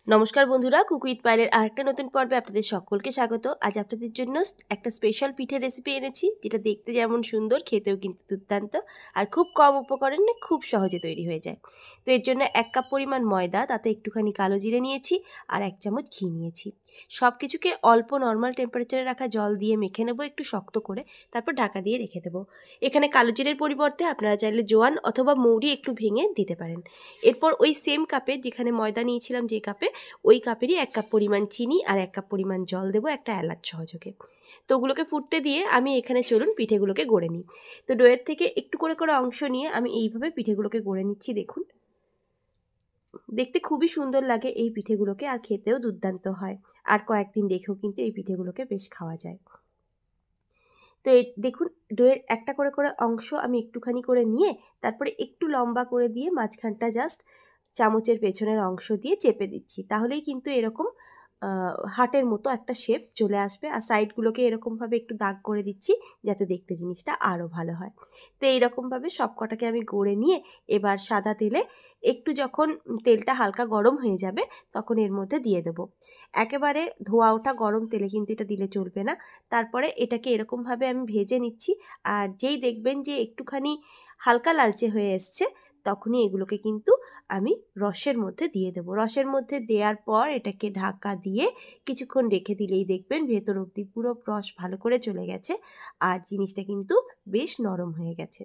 নমস্কার বন্ধুরা, cook with পায়েলের আরেকটা নতুন পর্বে আপনাদের সকলকে স্বাগত। আজ আপনাদের জন্য একটা স্পেশাল পিঠের রেসিপি এনেছি, যেটা দেখতে যেমন সুন্দর, খেতেও কিন্তু দুর্দান্ত, আর খুব কম উপকরণে খুব সহজে তৈরি হয়ে যায়। তো এর জন্য 1 কাপ পরিমাণ ময়দা, তাতে একটুখানি কালো জিরে নিয়েছি আর 1 চামচ ঘি নিয়েছি। সব কিছুকে অল্প নর্মাল টেম্পারেচারে রাখা জল দিয়ে মেখে নেবো একটু শক্ত করে, তারপর ঢাকা দিয়ে রেখে দেবো। এখানে কালো জিরের পরিবর্তে আপনারা চাইলে জোয়ান অথবা মৌরি একটু ভেঙে দিতে পারেন। এরপর ওই সেম কাপে, যেখানে ময়দা নিয়েছিলাম যে কাপে, ওই কাপেরই 1 কাপ পরিমাণ চিনি আর 1 কাপ পরিমাণ জল দেবো, একটা এলাচ সহযোগে। তো ওগুলোকে ফুটতে দিয়ে আমি এখানে চলুন পিঠেগুলোকে গড়ে নিই। তো ডোয়ের থেকে একটু করে করে অংশ নিয়ে আমি এইভাবে পিঠেগুলোকে গড়ে নিচ্ছি। দেখুন, দেখতে খুবই সুন্দর লাগে এই পিঠেগুলোকে, আর খেতেও দুর্দান্ত হয়। আর কয়েকদিন রেখেও কিন্তু এই পিঠেগুলোকে বেশ খাওয়া যায়। তো এই দেখুন, ডোয়ের একটা করে করে অংশ আমি একটুখানি করে নিয়ে তারপরে একটু লম্বা করে দিয়ে মাঝখানটা জাস্ট চামচের পেছনের অংশ দিয়ে চেপে দিচ্ছি। তাহলেই কিন্তু এরকম হার্টের মতো একটা শেপ চলে আসবে। আর সাইডগুলোকে এরকমভাবে একটু দাগ করে দিচ্ছি, যাতে দেখতে জিনিসটা আরও ভালো হয়। তো এইরকমভাবে সব কটাকে আমি গড়ে নিয়ে এবার সাদা তেলে একটু, যখন তেলটা হালকা গরম হয়ে যাবে, তখন এর মধ্যে দিয়ে দেবো। একেবারে ধোয়া ওঠা গরম তেলে কিন্তু এটা দিলে চলবে না। তারপরে এটাকে এরকমভাবে আমি ভেজে নিচ্ছি। আর যেই দেখবেন যে একটুখানি হালকা লালচে হয়ে এসছে, তখনই এগুলোকে কিন্তু আমি রসের মধ্যে দিয়ে দেবো। রসের মধ্যে দেওয়ার পর এটাকে ঢাকা দিয়ে কিছুক্ষণ রেখে দিলেই দেখবেন ভেতর অবধি পুরো রস ভালো করে চলে গেছে, আর জিনিসটা কিন্তু বেশ নরম হয়ে গেছে।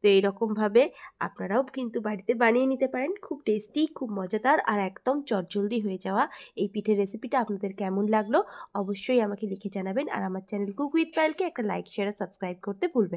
তো এইরকমভাবে আপনারাও কিন্তু বাড়িতে বানিয়ে নিতে পারেন। খুব টেস্টি, খুব মজাদার, আর একদম চটজলদি হয়ে যাওয়া এই পিঠের রেসিপিটা আপনাদের কেমন লাগলো অবশ্যই আমাকে লিখে জানাবেন। আর আমার চ্যানেল কুক উইথ পায়েলকে একটা লাইক, শেয়ার আর সাবস্ক্রাইব করতে ভুলবেন না।